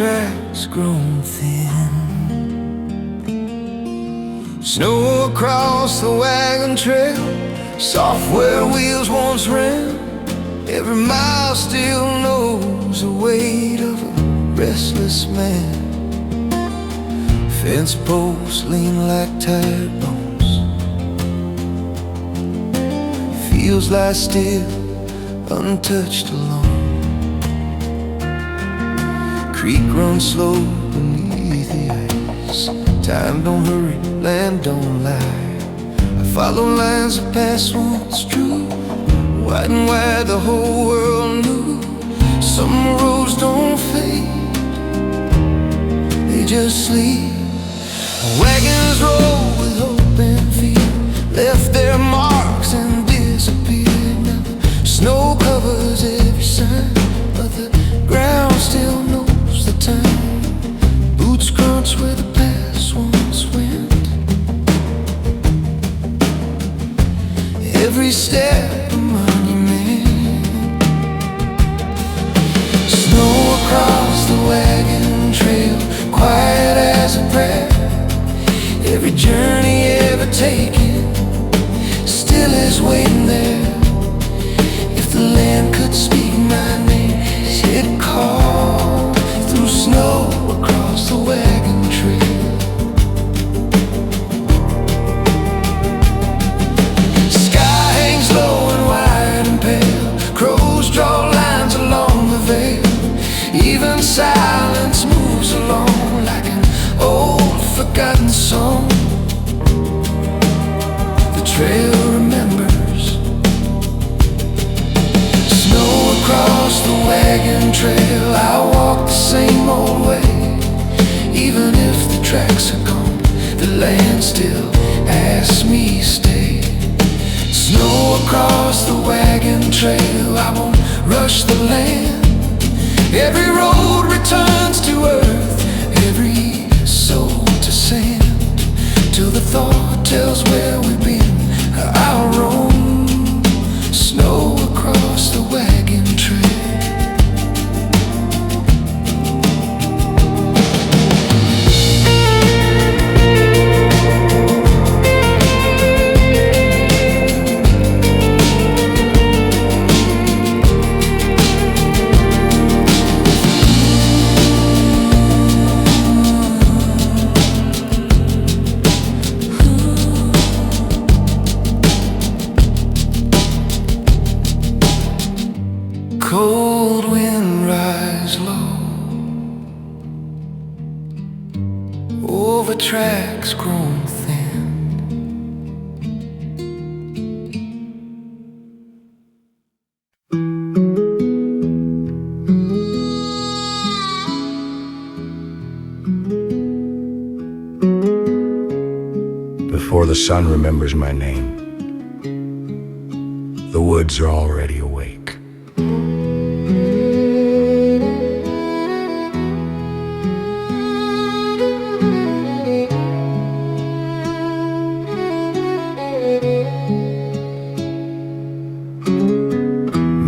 tracks grown thin. Snow across the wagon trail, soft where wheels once ran. Every mile still knows the weight of a restless man. Fence posts lean like tired bones. Fields lie still, untouched, alone. Creek runs slow beneath the ice. Time don't hurry, land don't lie. I follow lines that pass once true, wide and wide the whole world knew. Some roads don't fade, they just sleep. Wagons roll with hope and fear, left their marks and disappeared. Now the snow covers every sign, but the ground still knows the time. Boots crunch where the past once went. Every step a monument. Snow across the wagon trail, quiet as a prayer. Every journey ever taken still is waiting there. If the land could speak my name, it'd call through snow across the wagon trail. Sky hangs low and wide and pale, crows draw lines along the veil. Even silence moves along like an old forgotten song. The trail remembers. Snow across the wagon trail, I walk the same old way. Even if the tracks are gone, the land still asks me stay. Snow across the wagon trail, I won't rush the land. Every road returns to earth, every soul to sand, till the thought tells where we've been. I'll roam. Snow across the wagon trail. Cold wind rise low over tracks grown thin. Before the sun remembers my name, the woods are already awake.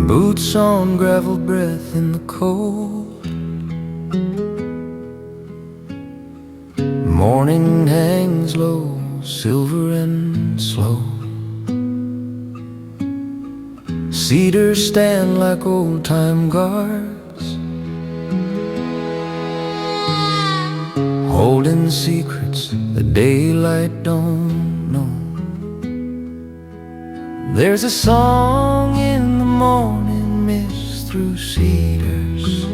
Boots on gravel, breath in the cold. Morning hangs low, silver and slow. Cedars stand like old-time guards, holding secrets the daylight don't know. There's a song in the morning mist through cedars,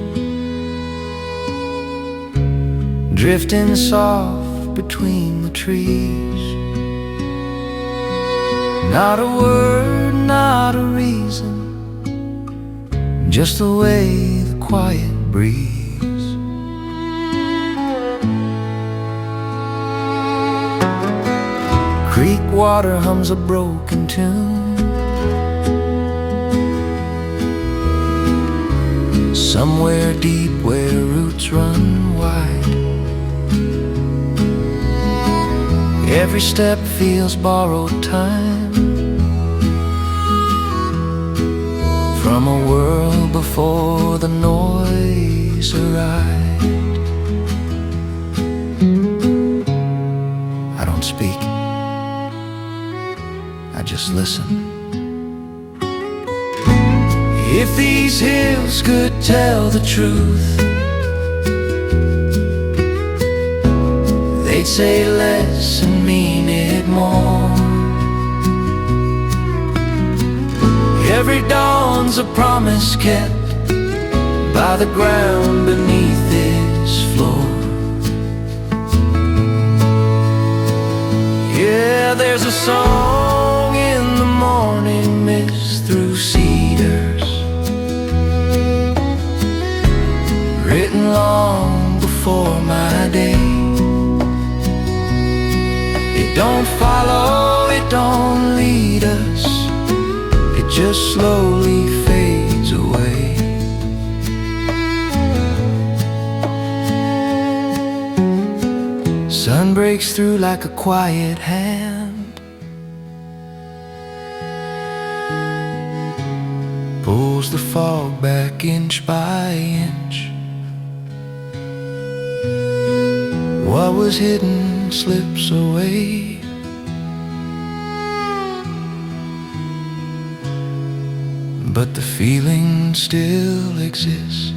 drifting soft between the trees. Not a word, not a reason, just the way the quiet breeze. Creek water hums a broken tune, somewhere deep where roots run wide. Every step feels borrowed time from a world before the noise arrived. don't speak, I just listen. If these hills could tell the truth, they'd say less and mean it more. Every dawn's a promise kept by the ground beneath this floor. Yeah, there's a song in the morning mist through cedars, written long before my day. It don't follow, it don't lead us, it just slowly fades away. Sun breaks through like a quiet hand, pulls the fog back inch by inch. What was hidden slips away, but the feeling still exists.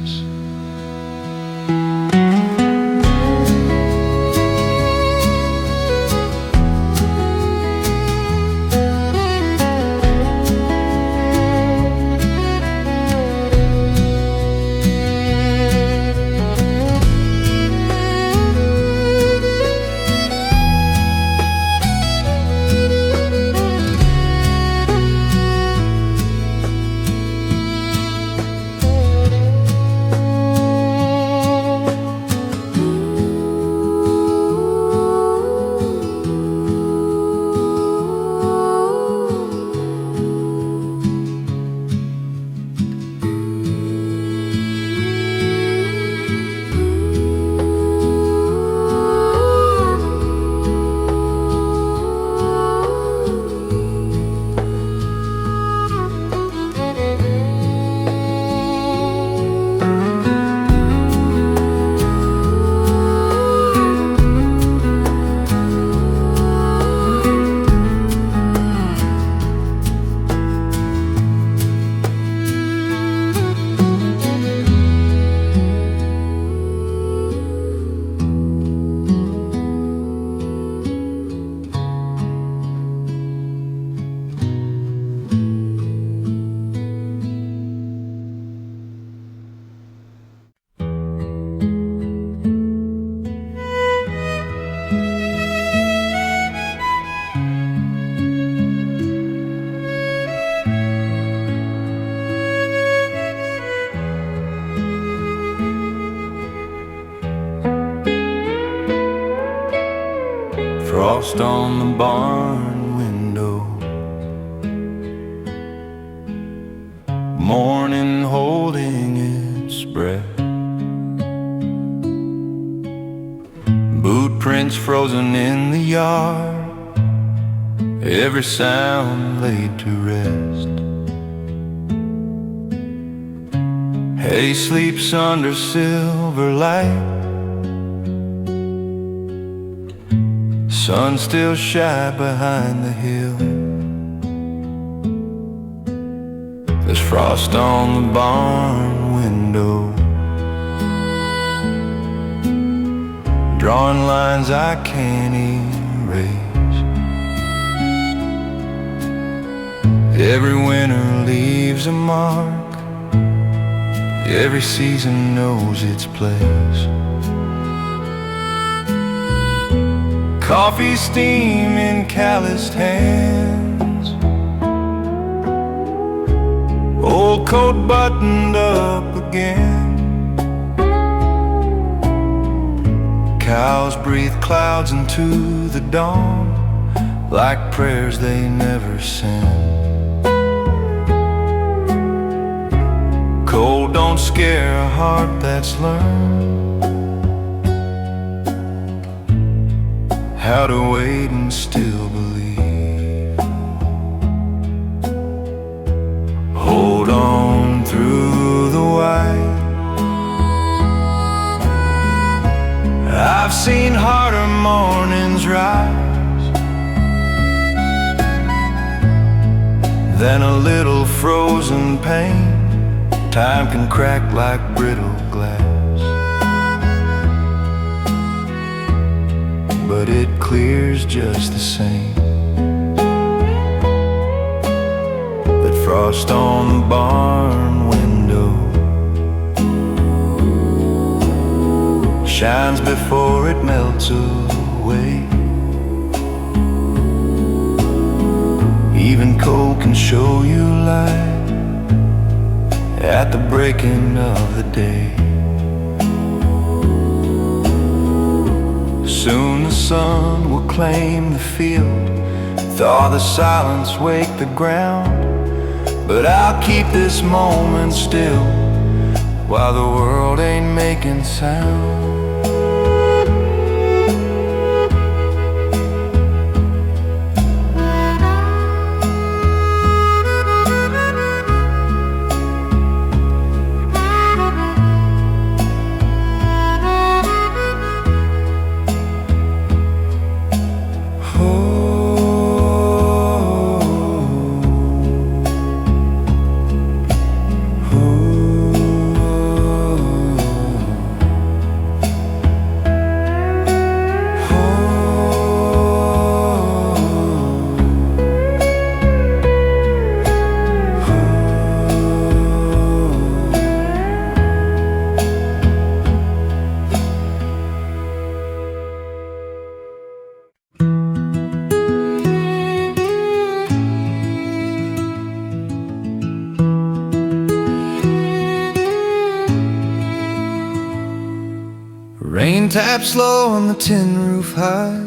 Frost on the barn window, morning holding its breath, boot prints frozen in the yard, every sound laid to rest. Hay sleeps under silver light, sun still shy behind the hill. There's frost on the barn window, drawing lines I can't erase. Every winter leaves a mark, every season knows its place. Coffee steam in calloused hands, old coat buttoned up again. Cows breathe clouds into the dawn, like prayers they never send. Cold don't scare a heart that's learned how to wait and still believe. Hold on through the white. I've seen harder mornings rise, and a little frozen pain. Time can crack like brittle glass, but it clears just the same. That frost on the barn window shines before it melts away. Even cold can show you light at the breaking of the day. Soon the sun will claim the field, thaw the silence, wake the ground. But I'll keep this moment still while the world ain't making sound. Rain taps slow on the tin roof high,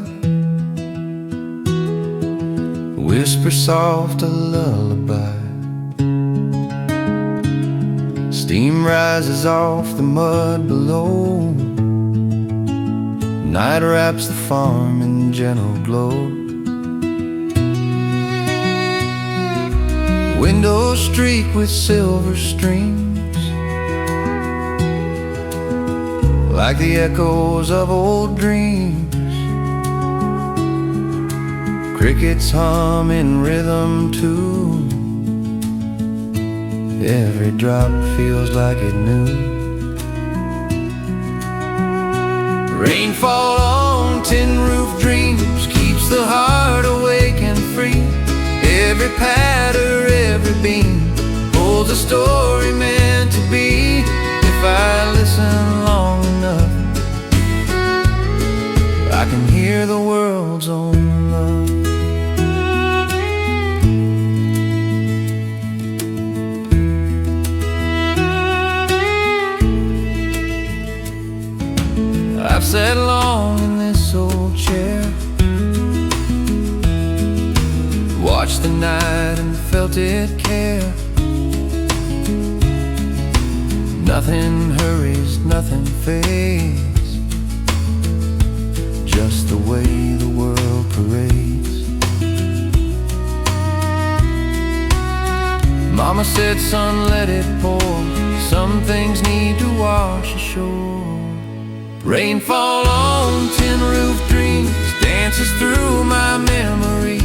whisper soft a lullaby. Steam rises off the mud below. Night wraps the farm in gentle glow. Windows streaked with silver streams, like the echoes of old dreams. Crickets hum in rhythm too. Every drop feels like it knew. Rainfall on tin roof dreams keeps the heart awake and free. Every patter, every beam holds a story meant to be. If I listen long enough, I can hear the world's own love. I've sat long in this old chair, watched the night and felt it care. Nothing hurries, nothing fades, just the way the world parades. Mama said, son, let it pour. Some things need to wash ashore. Rainfall on tin roof dreams dances through my memory.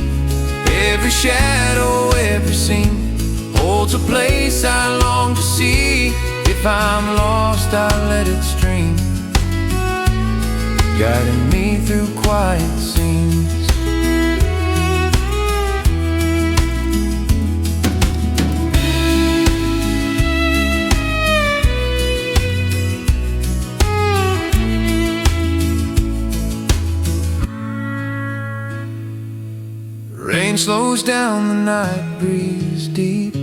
Every shadow, every scene holds a place I long to see. If I'm lost, I let it stream, guiding me through quiet scenes. Rain slows down, the night breeze deep.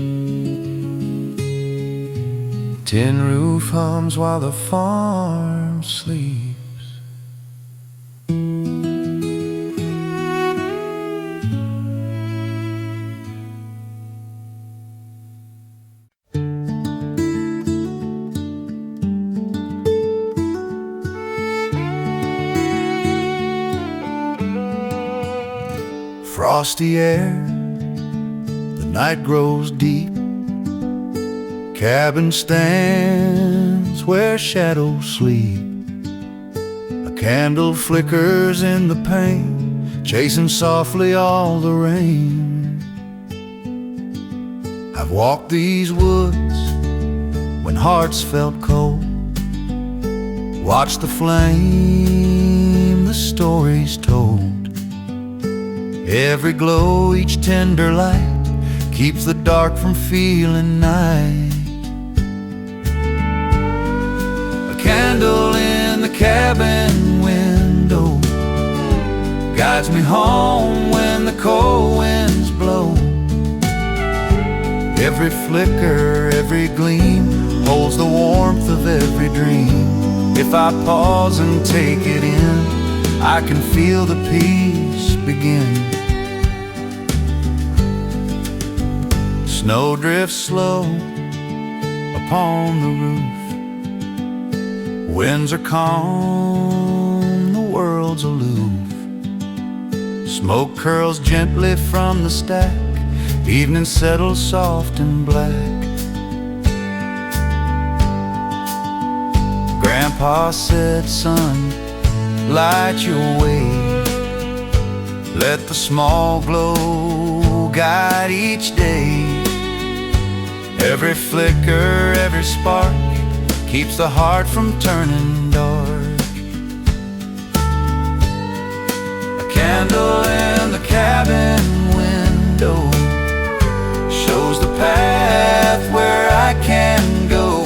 Tin roof hums while the farm sleeps. Frosty air, the night grows deep. Cabin stands where shadows sleep. A candle flickers in the pane, chasing softly all the rain. I've walked these woods when hearts felt cold, watched the flame, the stories told. Every glow, each tender light keeps the dark from feeling night. A candle in the cabin window guides me home when the cold winds blow. Every flicker, every gleam holds the warmth of every dream. If I pause and take it in, I can feel the peace begin. Snow drifts slow upon the roof. Winds are calm, the world's aloof. Smoke curls gently from the stack. Evening settles soft and black. Grandpa said, son, light your way. Let the small glow guide each day. Every flicker, every spark keeps the heart from turning dark. A candle in the cabin window shows the path where I can go.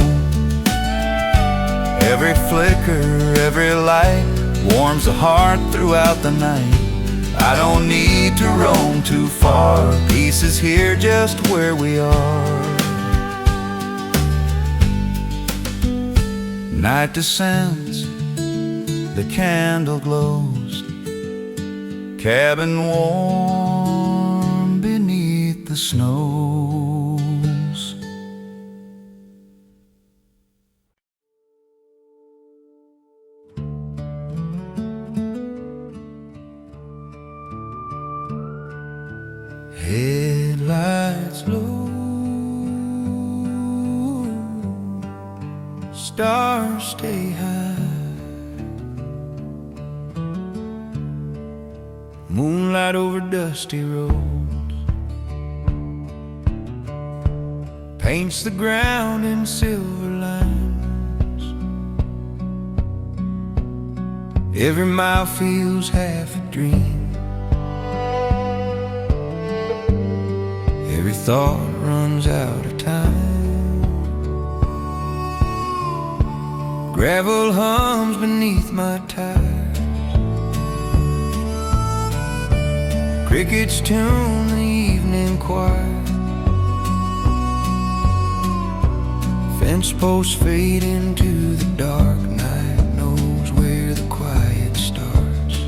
Every flicker, every light warms the heart throughout the night. I don't need to roam too far. Peace is here just where we are. Night descends, the candle glows, cabin warm beneath the snows. Headlights low, stars stay high, moonlight over dusty roads paints the ground in silver lines. Every mile feels half a dream. Every thought runs out of time. Gravel hums beneath my tires. Crickets tune the evening choir. Fence posts fade into the dark. Night knows where the quiet starts.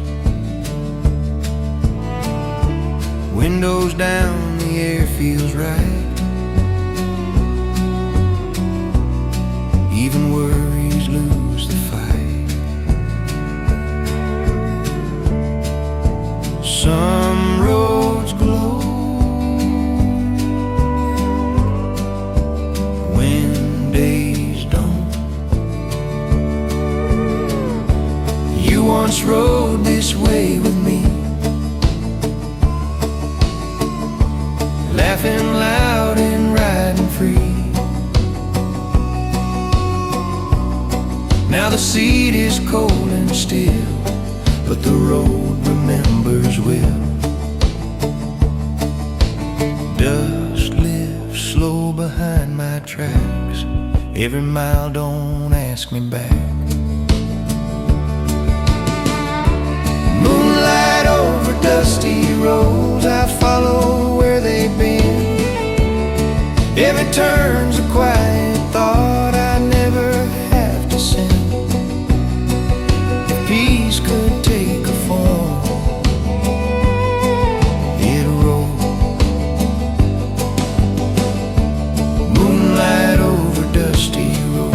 Windows down, the air feels right. Even worries lose the fight. Some roads glow when days don't. You once rode this way with me, laughing loud and riding free. Now the seat is cold and still, but the road remembers well. Dust lifts slow behind my tracks. Every mile don't ask me back. Moonlight over dusty roads, I follow where they've been. Every turn's a quiet thought I never have to send. If peace could take a form, it'd roll. Moonlight over dusty roads.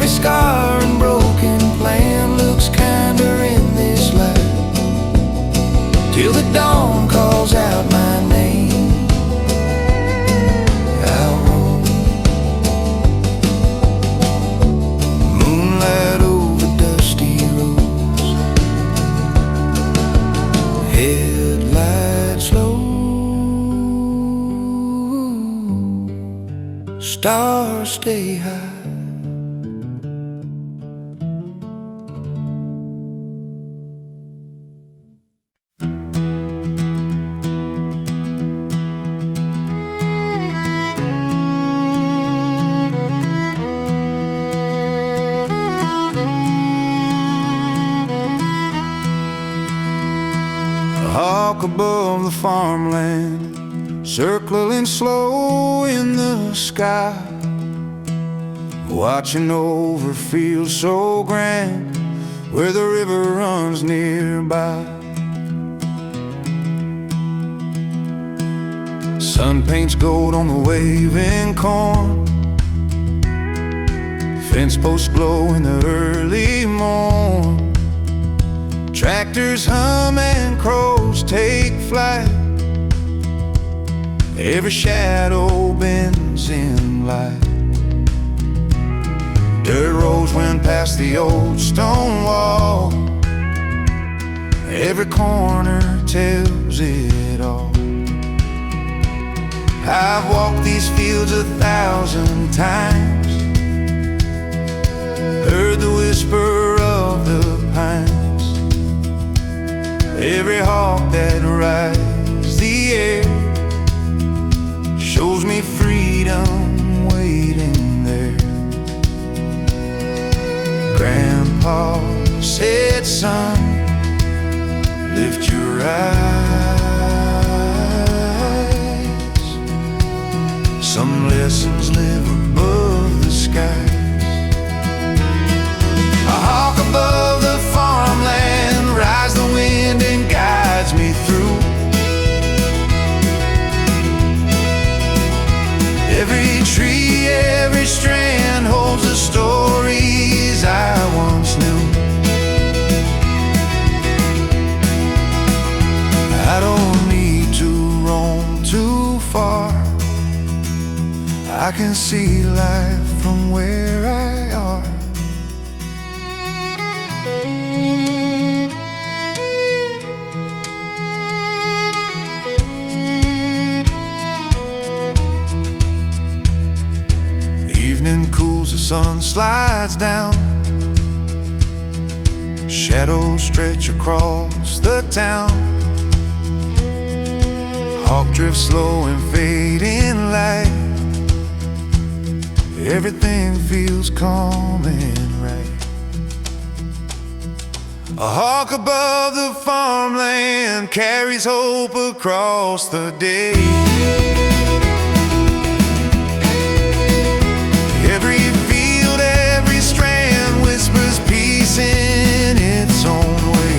Every scar and broken plan looks kinder in this light, till the dawn calls out my name. Out home, moonlight over dusty roads, headlights low, stars stay high. Hawk above the farmland, circling slow in the sky, watching over fields so grand where the river runs nearby. Sun paints gold on the waving corn, fence posts glow in the early morn. Tractors hum and crows take flight, every shadow bends in light. Dirt roads went past the old stone wall, every corner tells it all. I've walked these fields 1,000 times, heard the whisper of the pines. Every hawk that rides the air shows me freedom waiting there. Grandpa said, son, lift your eyes. Some lessons live above the skies. A hawk above the farmland rides the wind and guides me through. Every tree, every strand holds the stories I once knew. I don't need to roam too far, I can see life from where I are. Evening cools, the sun slides down, shadows stretch across the town. Hawk drifts slow and fading light, everything feels calm and right. A hawk above the farmland carries hope across the day. Every field, every strand whispers peace in its own way.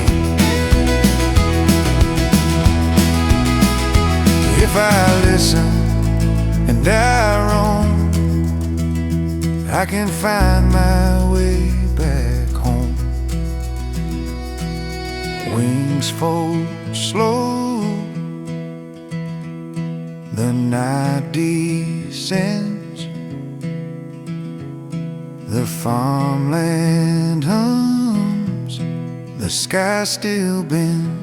If I listen and I roam, I can find my way back home. Wings fold slow, the night descends, the farmland hums, the sky still bends.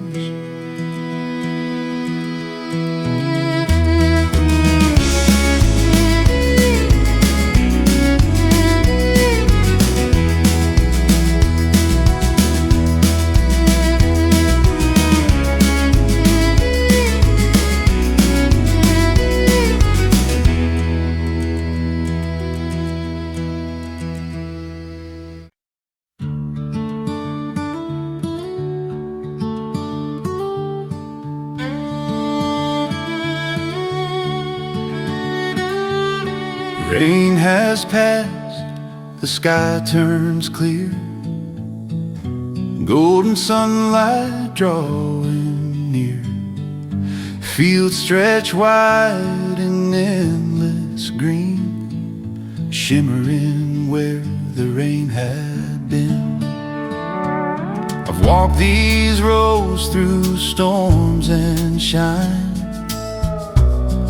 Rain has passed, the sky turns clear, golden sunlight drawing near. Fields stretch wide in endless green, shimmering where the rain had been. I've walked these roads through storms and shine,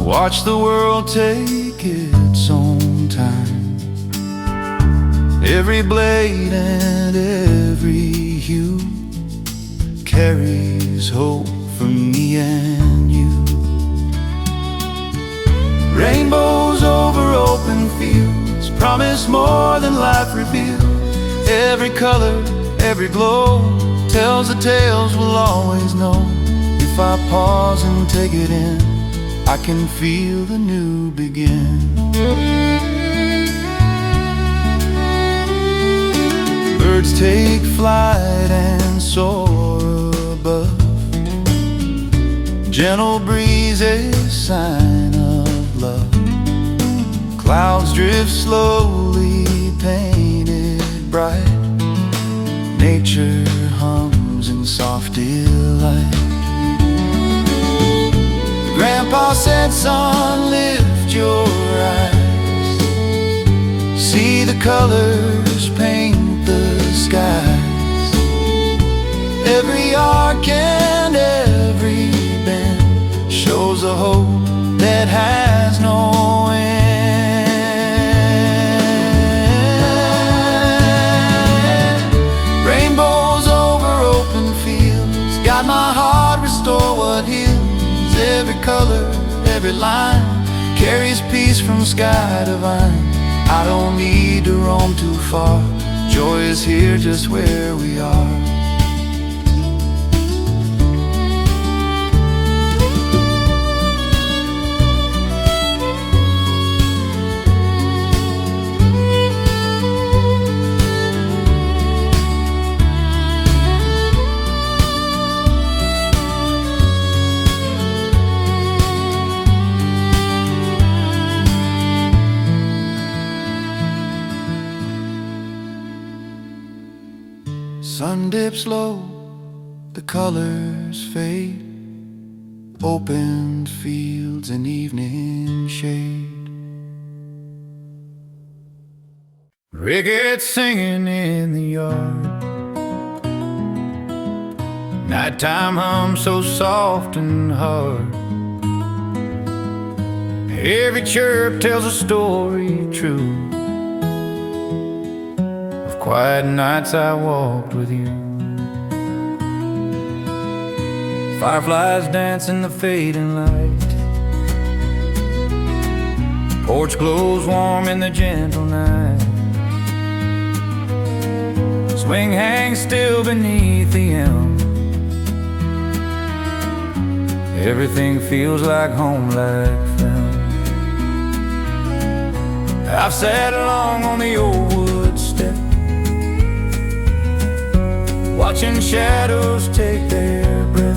watched the world take its own time. Every blade and every hue carries hope for me and you. Rainbows over open fields promise more than life reveals. Every color, every glow tells the tales we'll always know. If I pause and take it in, I can feel the new begin. Birds take flight and soar above. Gentle breeze, a sign of love. Clouds drift slowly, painted bright. Nature hums in soft delight. Grandpa said, son, lift your eyes. See the colors paint the skies. Every arc and every bend shows a hope that has no end. Rainbows over open fields guide my heart, restore what heals. Every color, every line carries peace from sky divine. I don't need to roam too far. Joy is here just where we are. Sun dips low, the colors fade. Opened fields and evening shade. Crickets singing in the yard. Nighttime hum so soft and hard. Every chirp tells a story true. Quiet nights I walked with you. Fireflies dance in the fading light. Porch glows warm in the gentle night. Swing hangs still beneath the elm. Everything feels like home, like film. I've sat along on the old wood step, watching shadows take their breath.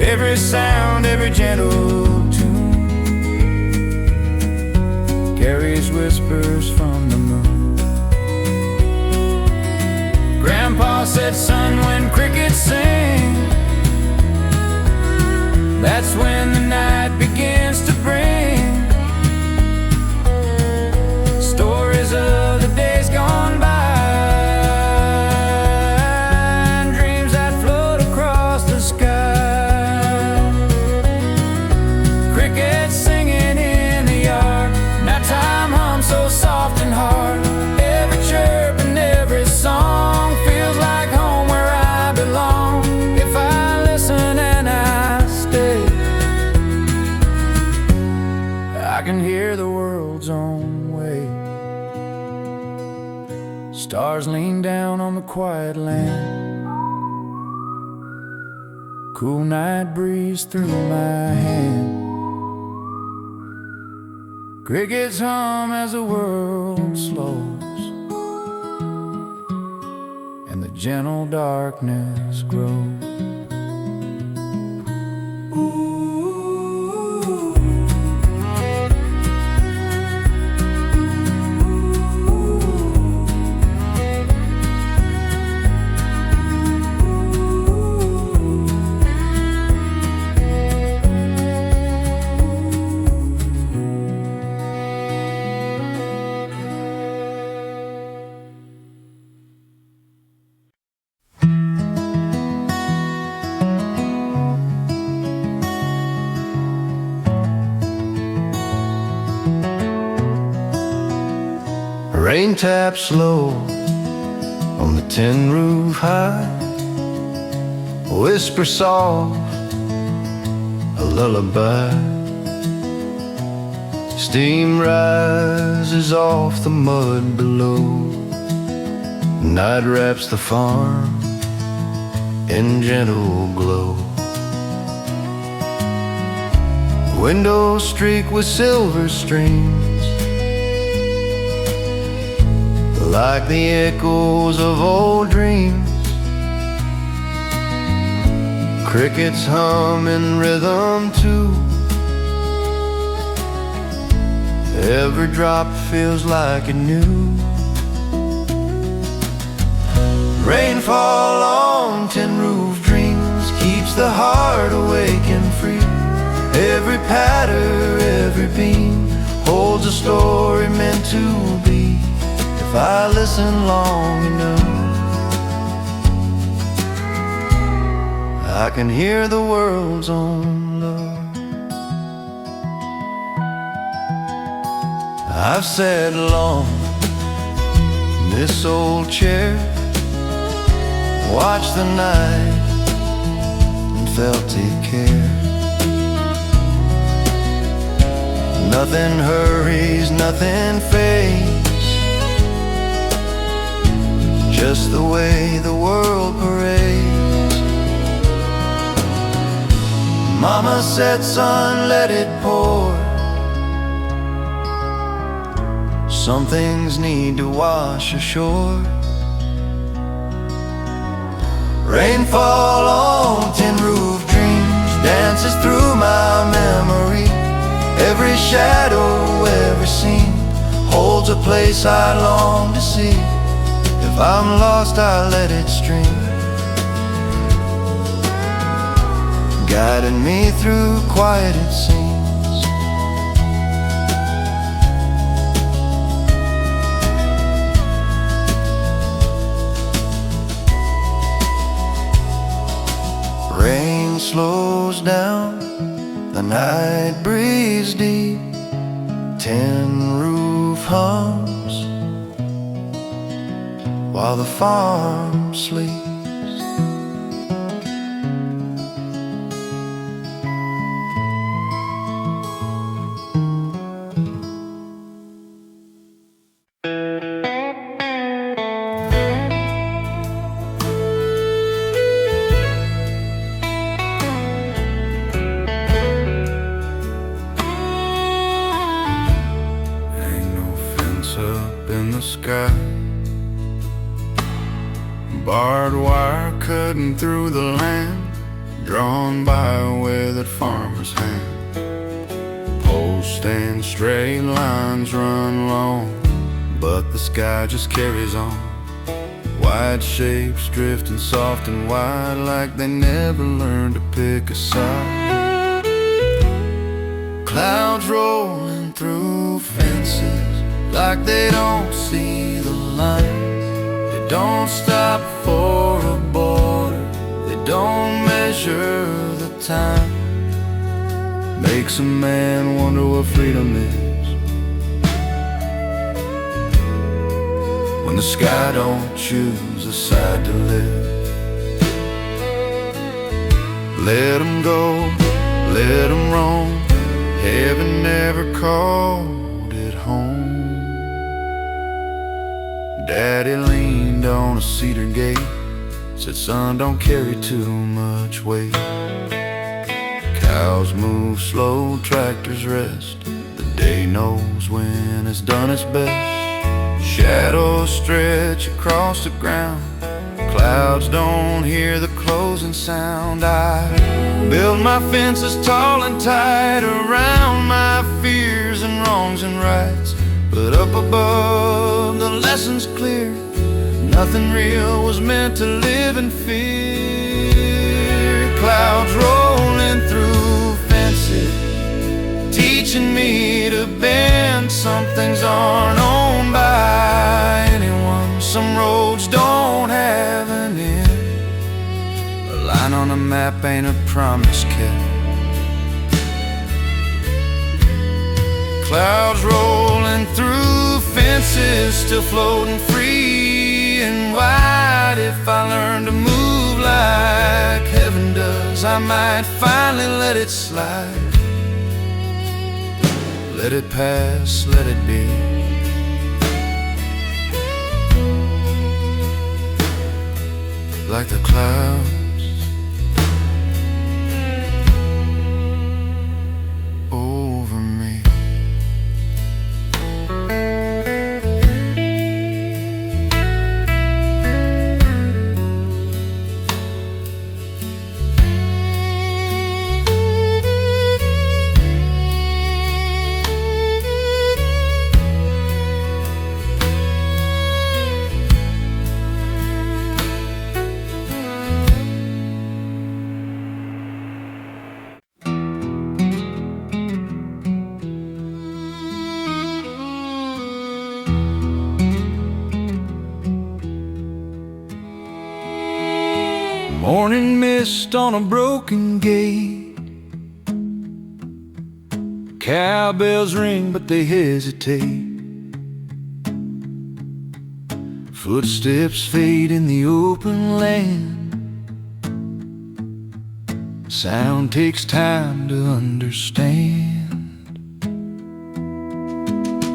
Every sound, every gentle tune carries whispers from the moon. Grandpa said, son, when crickets sing, that's when the night begins to bring stories of the days gone by. Stars lean down on the quiet land. Cool night breeze through my hand. Crickets hum as the world slows, and the gentle darkness grows. Rain taps low on the tin roof high, whisper soft, a lullaby. Steam rises off the mud below. Night wraps the farm in gentle glow. Windows streak with silver streams, like the echoes of old dreams. Crickets hum in rhythm too. Every drop feels like a new. Rainfall on tin roof dreams keeps the heart awake and free. Every patter, every beam holds a story meant to be. If I listen long enough, I can hear the world's own love. I've sat long in this old chair, watched the night and felt it care. Nothing hurries, nothing fades, just the way the world parades. Mama said, son, let it pour. Some things need to wash ashore. Rainfall on tin roof dreams dances through my memory. Every shadow, every scene holds a place I long to see. If I'm lost, I let it stream, guiding me through quieted scenes. Rain slows down, the night breeze deep, tin roof hums while the farm sleeps. Up in the sky, barbed wire cutting through the land, drawn by a weathered farmer's hand. Posts and straight lines run long, but the sky just carries on. Wide shapes drifting soft and wide, like they never learned to pick a side. Clouds rolling through fences, like they don't see the line. They don't stop for a border, they don't measure the time. Makes a man wonder what freedom is, when the sky don't choose a side to live. Let them go, let them roam, heaven never called it home. Daddy leaned on a cedar gate, said, son, don't carry too much weight. Cows move slow, tractors rest, the day knows when it's done its best. Shadows stretch across the ground, clouds don't hear the closing sound. I build my fences tall and tight around my fears and wrongs and rights, but up above the lesson's clear, nothing real was meant to live in fear. Clouds rolling through fences, teaching me to bend. Some things aren't owned by anyone, some roads don't have an end. A line on a map ain't a promise kept. Clouds rolling through fences, is still floating free and wide. If I learn to move like heaven does, I might finally let it slide. Let it pass, let it be. Like the clouds over me. Morning mist on a broken gate. Cowbells ring but they hesitate. Footsteps fade in the open land. Sound takes time to understand.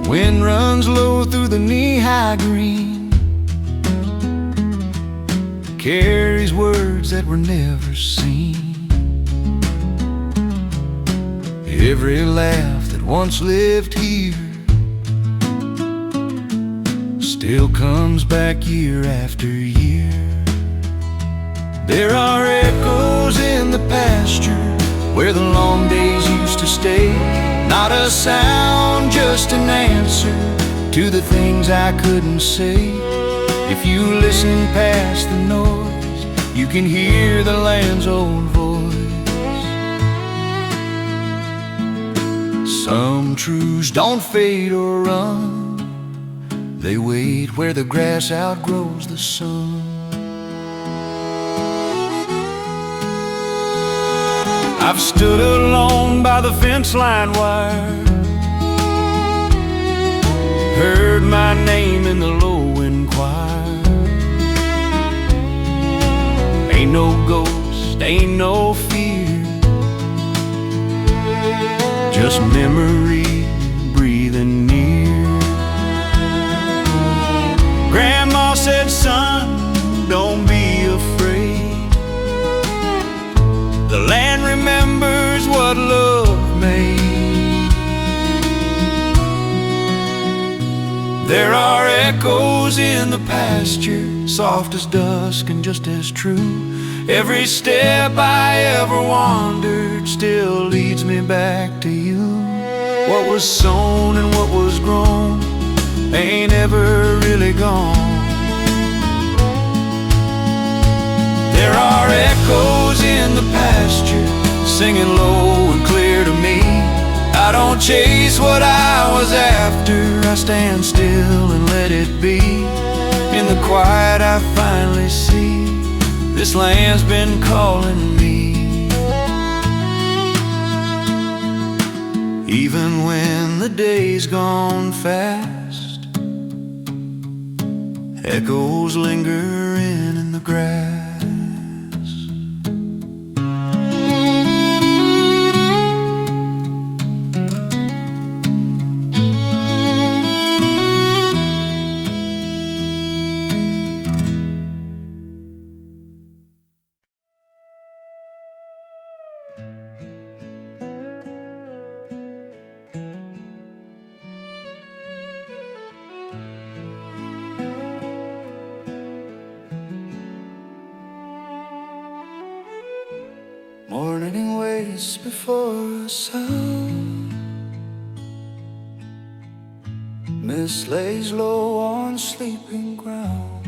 Wind runs low through the knee-high green. Carries words that were never seen. Every laugh that once lived here still comes back year after year. There are echoes in the pasture where the long days used to stay. Not a sound, just an answer to the things I couldn't say. If you listen past the noise, you can hear the land's old voice. Some truths don't fade or run. They wait where the grass outgrows the sun. I've stood alone by the fence line wire, heard my name in the low end choir. Ain't no ghost, ain't no fear, just memory breathing near. Grandma said, son, don't be afraid. The land remembers what love made. There are echoes in the pasture, soft as dusk and just as true. Every step I ever wandered still leads me back to you. What was sown and what was grown ain't ever really gone. There are echoes in the pasture, singing low and clear to me. I don't chase what I was after, I stand still and let it be. In the quiet I finally see this land's been calling me. Even when the day's gone fast, echoes linger in the grass. Morning waits before a sound. Mist lays low on sleeping ground.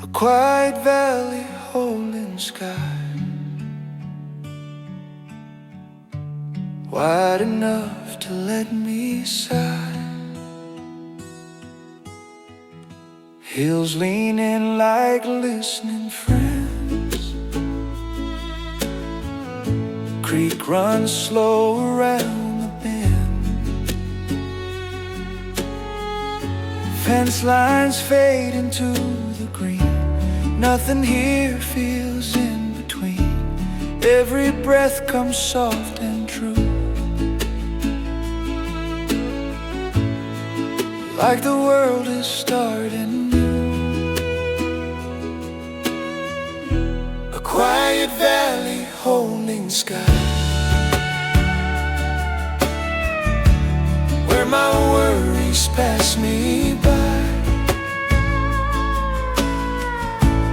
A quiet valley holding sky, wide enough to let me sigh. Hills lean in like listening friends. Creek runs slow around the bend. Fence lines fade into the green. Nothing here feels in between. Every breath comes soft and true, like the world is starting new. A quiet valley holding sky, where my worries pass me by.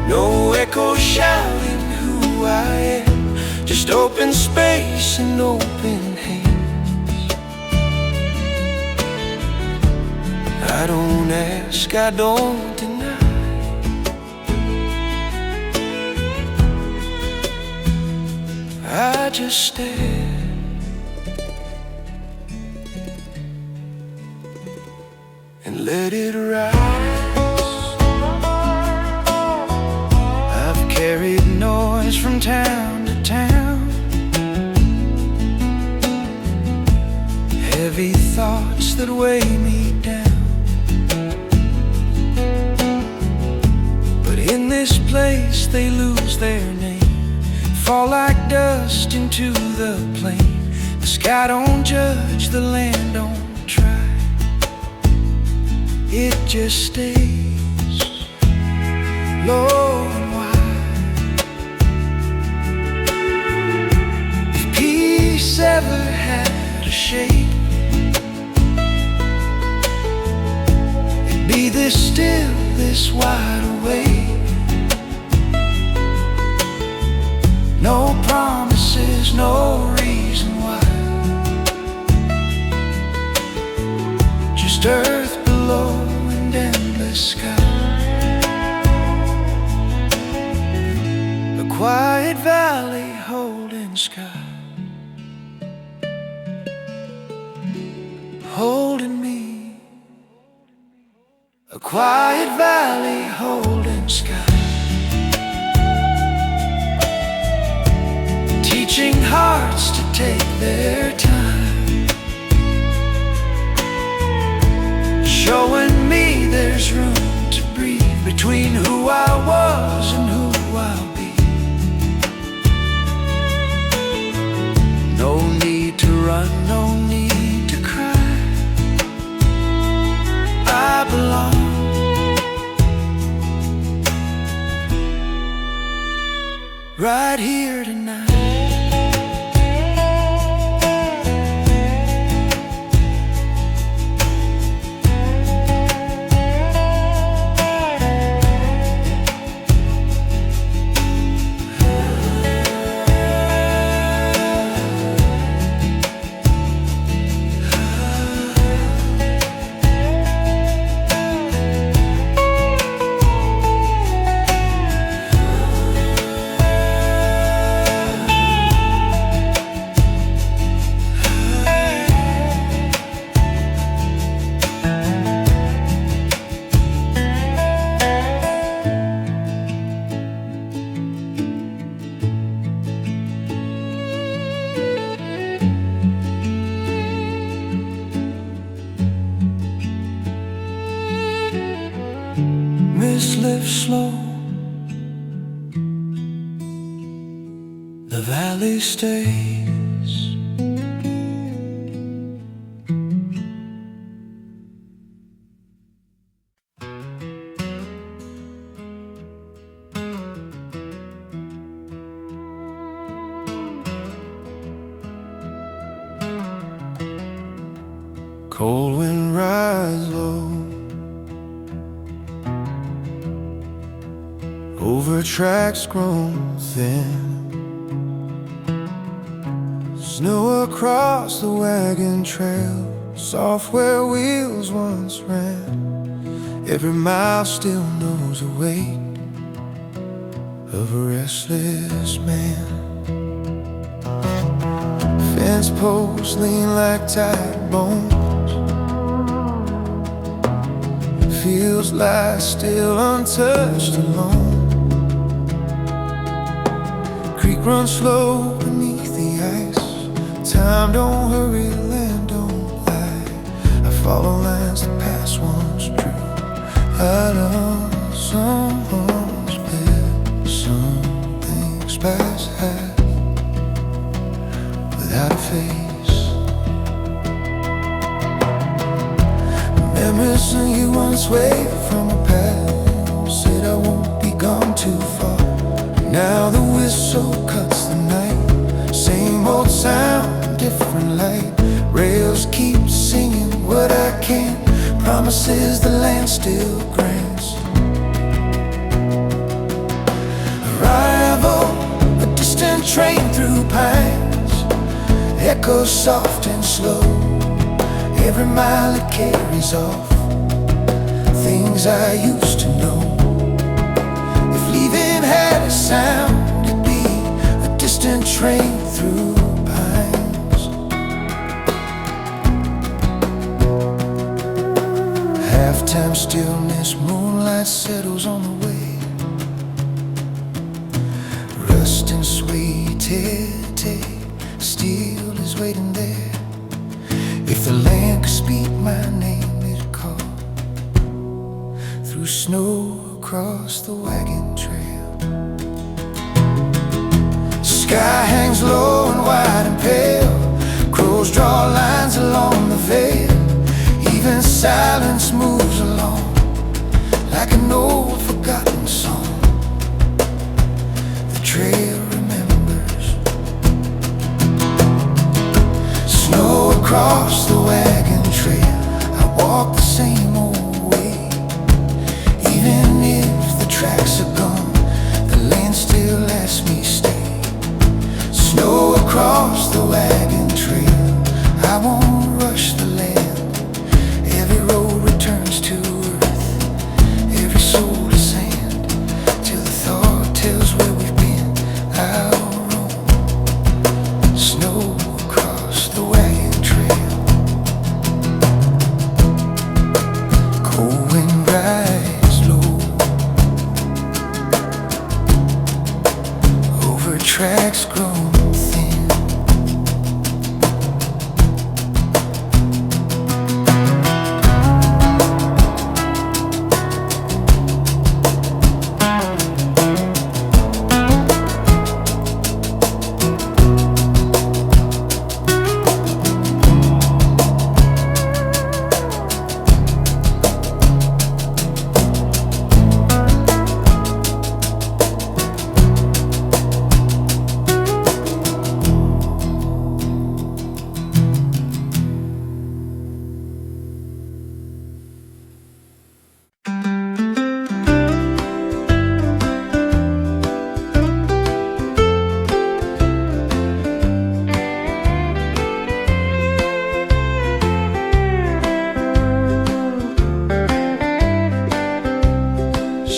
No echo shouting who I am, just open space and open hands. I don't ask, I don't deny. I just stare and let it rise. I've carried noise from town to town, heavy thoughts that weigh me down. But in this place they lose their name, fall like dust into the plain. The sky don't judge, the land don't try, it just stays low and wide. If peace ever had a shape, it'd be this still, this wide awake. No promises, no reason why, just earth below and endless sky. A quiet valley holding sky, holding me. A quiet valley holding sky, teaching hearts to take their time, showing me there's room to breathe between who I was and who I'll be. No need to run, no need to cry, I belong. Right here tonight. Mist lifts slow, the valley stays. Cold wind rise low over tracks grown thin. Snow across the wagon trail, soft where wheels once ran. Every mile still knows the weight of a restless man. Fence posts lean like tight bones, feels like still untouched, alone. Creek runs slow beneath the ice, time don't hurry, land don't lie. I follow lines that pass once true, Right on someone's bed, some things pass without a face. Memories of you once waved from a past, said I won't be gone too far. Now the whistle cuts the night, same old sound, different light. Rails keep singing what I can't, promises the land still grants. Arrival, a distant train through pines, echoes soft and slow. Every mile it carries off things I used to know. If leaving had a sound, it'd be a distant train through pines. Halftime stillness, moonlight settles on the way. Rust and sweet steel is waiting there. If the land could speak my name, it'd call through snow across the wagon trail. Sky hangs low and wide and pale, crows draw lines along the veil. Even silence moves along like an old forgotten song. The trail remembers. Snow across the wagon trail, I walk the same old way. Even if the tracks are gone, the land still lets me stay. Snow across the wagon trail, I won't rush the land. Every road returns to earth, every soul to sand, till the thought tells where we've been. I'll roam. Snow across the wagon trail. Cold wind rise low over tracks grown thin.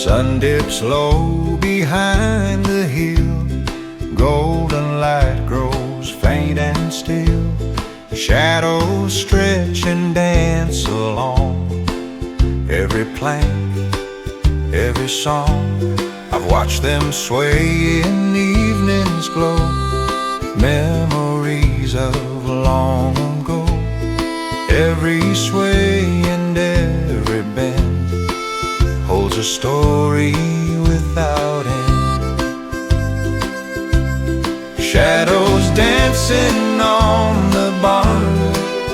Sun dips low behind the hill, golden light grows faint and still. Shadows stretch and dance along every plank, every song. I've watched them sway in evening's glow, memories of long ago. Every sway and every bend holds a story without end. Shadows dancing on the barn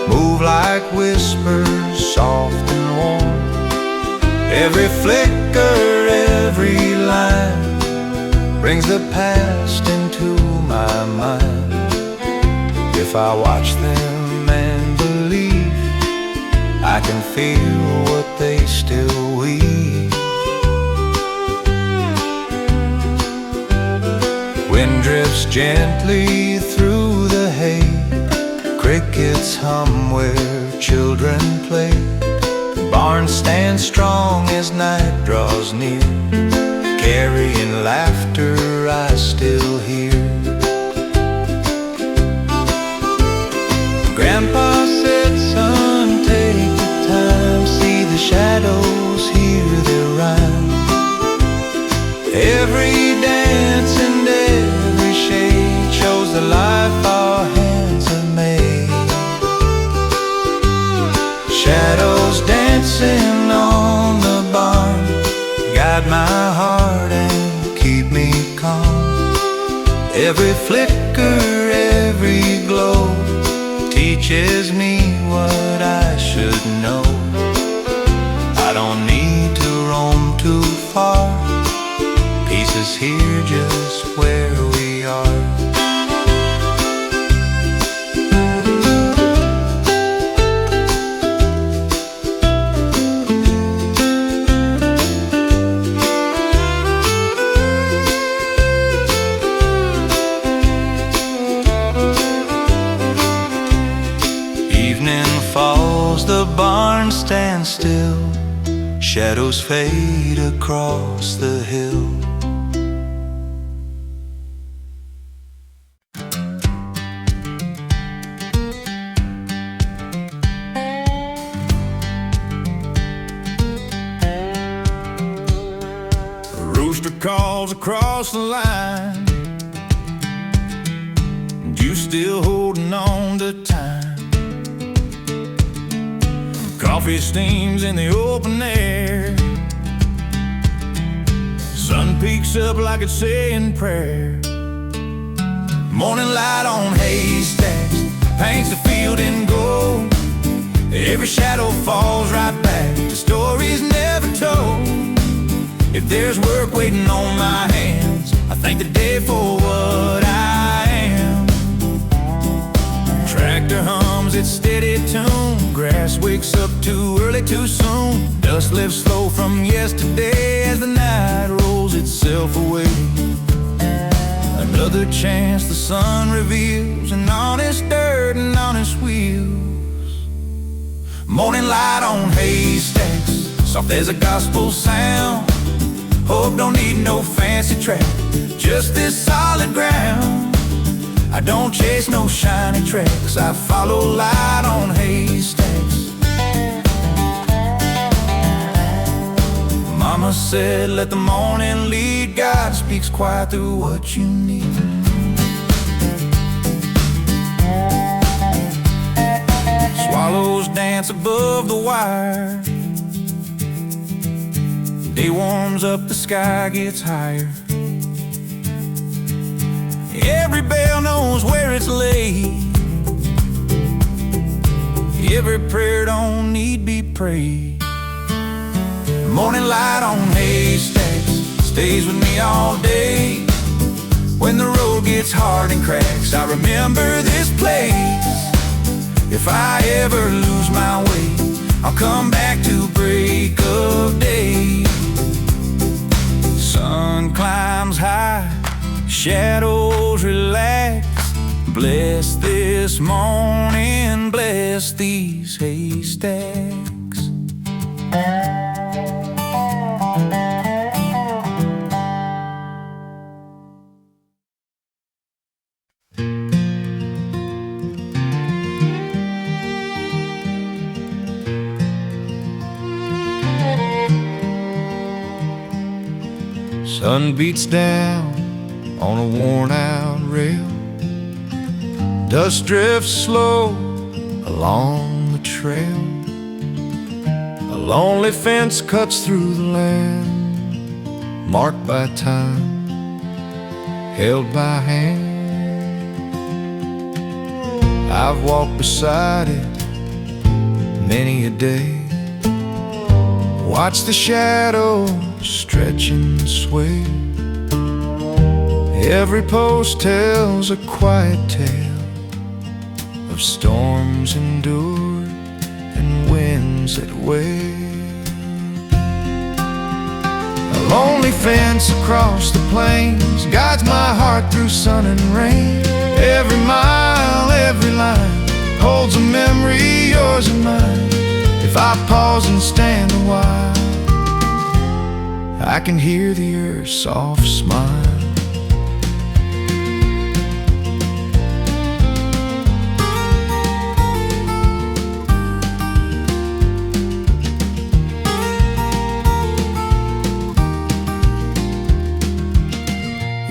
move like whispers, soft and warm. Every flicker, every line brings the past into my mind. If I watch them and believe, I can feel what they still weave. Wind drifts gently through the hay, crickets hum where children play. The barn stands strong as night draws near, carrying laughter I still hear. Grandpa said, son, take the time, see the shadows, hear their rhyme. Every dance and every shade shows the life our hands have made. Shadows dancing on the barn guide my heart and keep me calm. Every flicker, every glow teaches me what I should know. I don't need to roam too far. Peace is here just where we are. Evening falls, the barn stands still. Shadows fade across the hill. A rooster calls across the line, and you still holding on to time. Coffee steams in the open air. Sun peeks up like it's saying prayer. Morning light on haystacks paints the field in gold. Every shadow falls right back to stories never told. If there's work waiting on my hands, I thank the day for what I am. Tractor hums its steady tune. Grass wakes up too early too soon. Dust lifts slow from yesterday as the night rolls itself away. Another chance the sun reveals an honest dirt and honest wheels. Morning light on haystacks, soft as a gospel sound. Hope don't need no fancy track, just this solid ground. I don't chase no shiny tracks, I follow light on haystacks. Mama said, let the morning lead. God speaks quiet through what you need. Swallows dance above the wire. Day warms up, the sky gets higher. Every bell knows where it's laid. Every prayer don't need be prayed. Morning light on haystacks stays with me all day. When the road gets hard and cracks, I remember this place. If I ever lose my way, I'll come back to break of day. Sun climbs high, shadows relax. Bless this morning, bless these haystacks. Sun beats down on a worn-out rail. Dust drifts slow along the trail. A lonely fence cuts through the land, marked by time, held by hand. I've walked beside it many a day, watched the shadows stretch and sway. Every post tells a quiet tale of storms endured and winds that wave. A lonely fence across the plains guides my heart through sun and rain. Every mile, every line holds a memory, yours and mine. If I pause and stand a while, I can hear the earth's soft smile.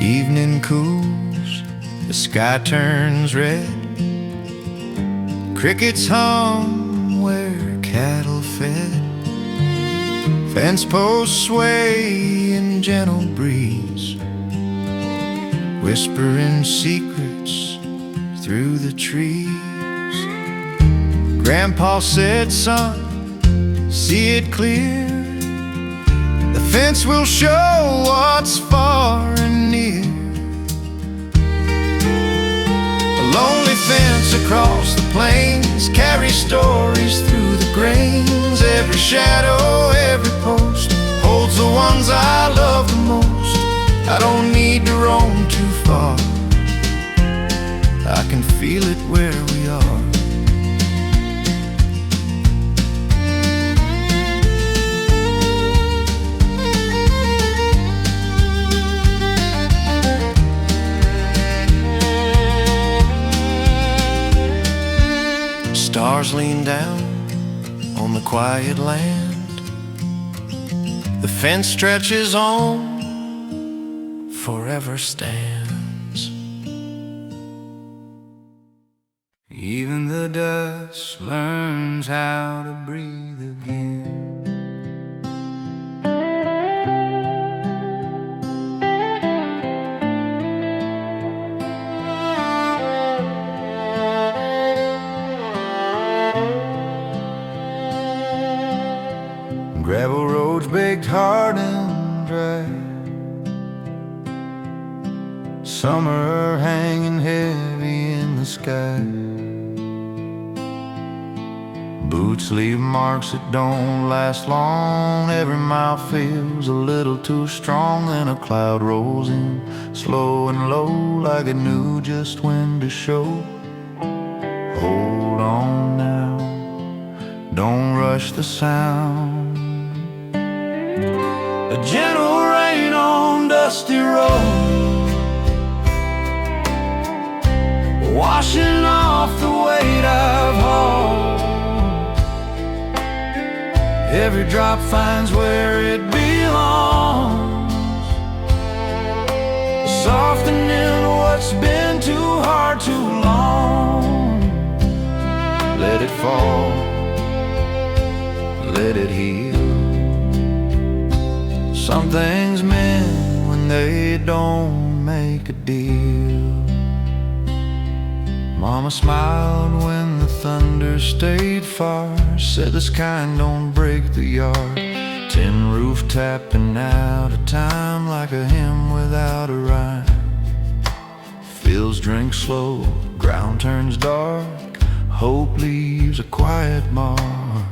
Evening cools, the sky turns red. Crickets hum where cattle fed. Fence posts sway in gentle breeze, whispering secrets through the trees. Grandpa said, son, see it clear. The fence will show what's far and near. A lonely fence across the plains carries stories through the grains. Every shadow, every post holds the ones I love the most. I don't need to roam too far, I can feel it where we are. Stars lean down on the quiet land. The fence stretches on, forever stands. Even the dust learns how to breathe again. Gravel roads baked hard and dry, summer hanging heavy in the sky. Boots leave marks that don't last long. Every mile feels a little too strong. Then a cloud rolls in, slow and low, like it knew just when to show. Hold on now, don't rush the sound. A gentle rain on dusty road, washing off the weight I've hauled. Every drop finds where it belongs, softening what's been too hard too long. Let it fall, let it heal. Some things mend when they don't make a deal. Mama smiled when the thunder stayed far, said this kind don't break the yard. Tin roof tapping out of time like a hymn without a rhyme. Fields drink slow, ground turns dark, hope leaves a quiet mark.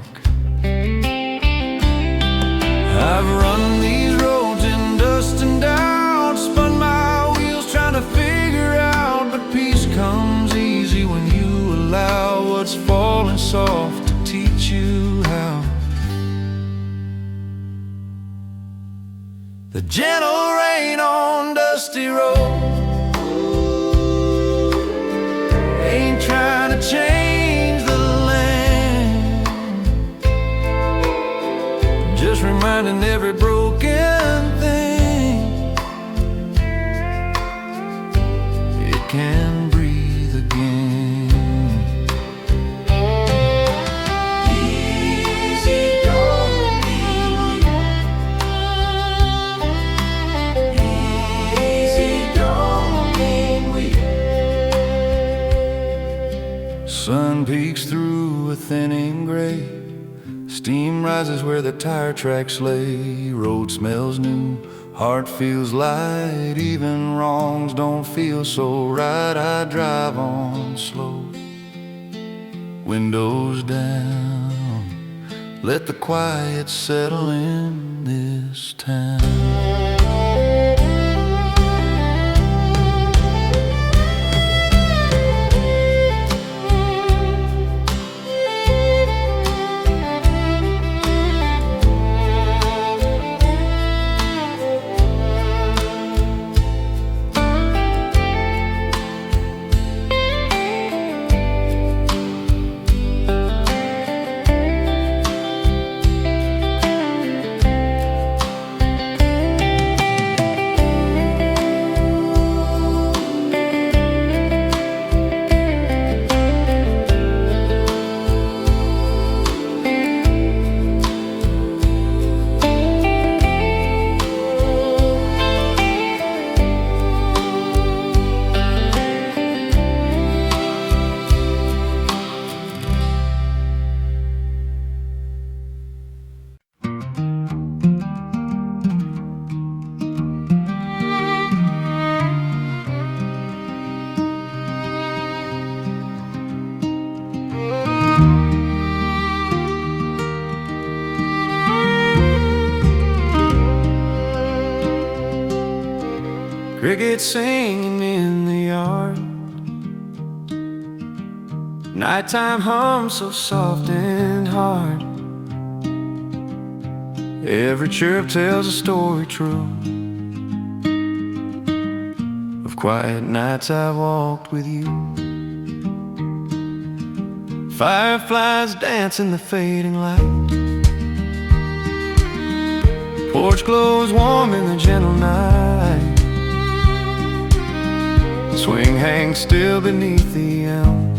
I've run these roads in dust and doubt, spun my wheels trying to figure out, but peace comes easy when you allow what's falling soft to teach you how. The gentle rain on dusty road ain't trying to change the land, just reminding every broken thing it can breathe again. Easy going, easy going we. Sun peeks through a thinning gray, steam rises where the tire tracks lay. Road smells new, heart feels light, even wrongs don't feel so right. I drive on slow, windows down, let the quiet settle in this town. Crickets singing in the yard. Nighttime hum so soft and hard. Every chirp tells a story true of quiet nights I walked with you. Fireflies dance in the fading light. Porch glows warm in the gentle night. Swing hangs still beneath the elm.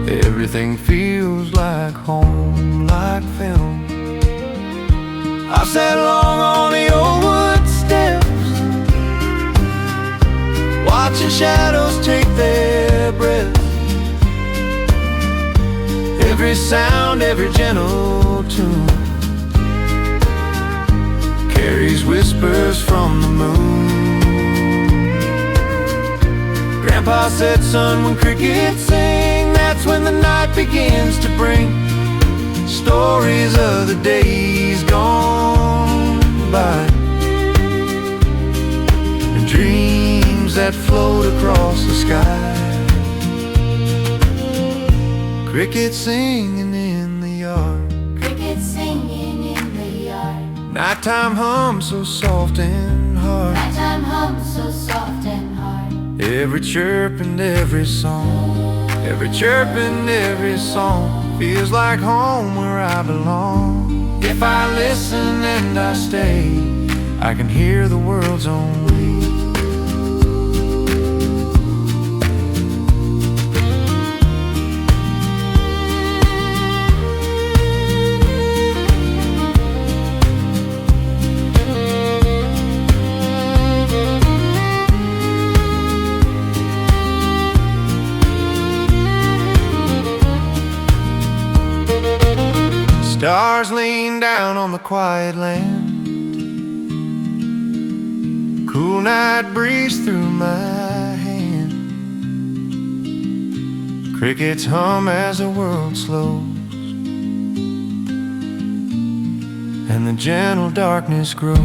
Everything feels like home, like film. I've sat long on the old wood steps, watching shadows take their breath. Every sound, every gentle tune carries whispers from the moon. Grandpa said, son, when crickets sing, that's when the night begins to bring stories of the days gone by, and dreams that float across the sky. Crickets singing in the yard. Crickets singing in the yard. Nighttime hum so soft and hard. Nighttime hum so soft and hard. Every chirp and every song, every chirp and every song feels like home where I belong. If I listen and I stay, I can hear the world's own way. Stars lean down on the quiet land. Cool night breeze through my hand. Crickets hum as the world slows, and the gentle darkness grows.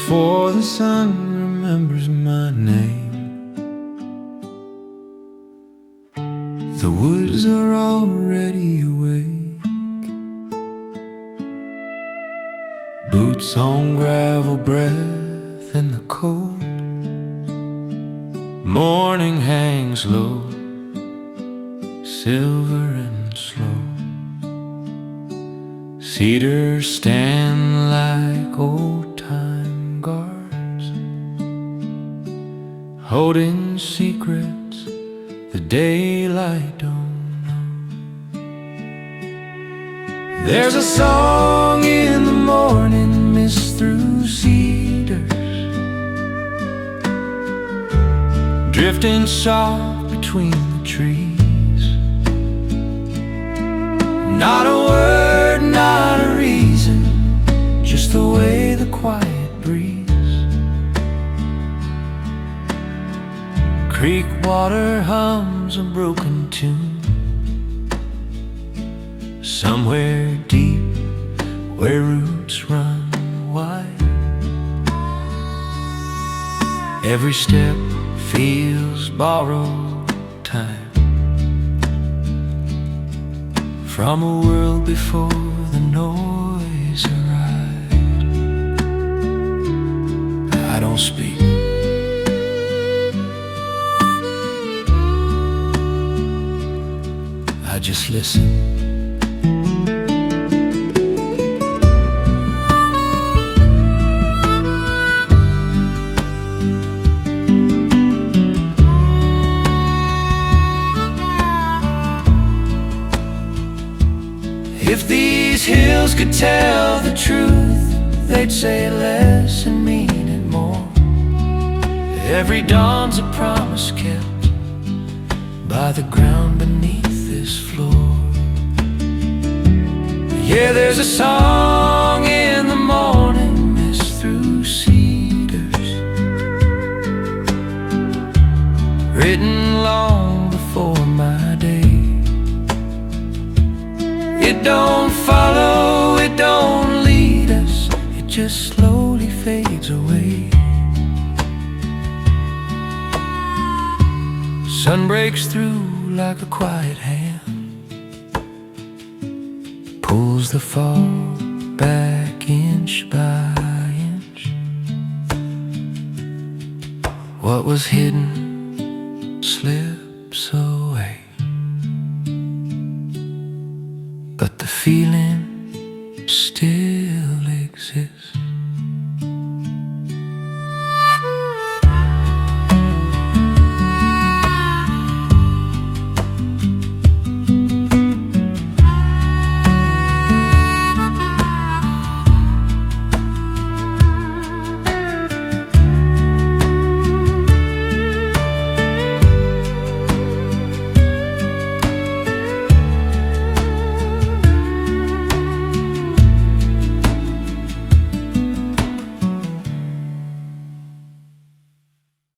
Before the sun remembers my name, the woods are already awake. Boots on gravel, breath in the cold. Morning hangs low, silver and slow. Cedars stand like old-time guards, holding secrets the daylight don't know. There's a song in the morning mist through cedars, drifting soft between the trees. Not a word, not a reason, just the way the quiet breeze. Creek water hums a broken tune, somewhere deep where roots run wide. Every step feels borrowed time from a world before the noise arrived. I don't speak, I just listen. these hills could tell the truth, they'd say less and mean it more. Every dawn's a promise kept by the ground beneath this floor. Yeah, there's a song in the morning mist through cedars, written long before my day. It don't follow, it don't lead us, it just slowly fades away. Sun breaks through like a quiet hand, pulls the fog back inch by inch. What was hidden slips away, but the feeling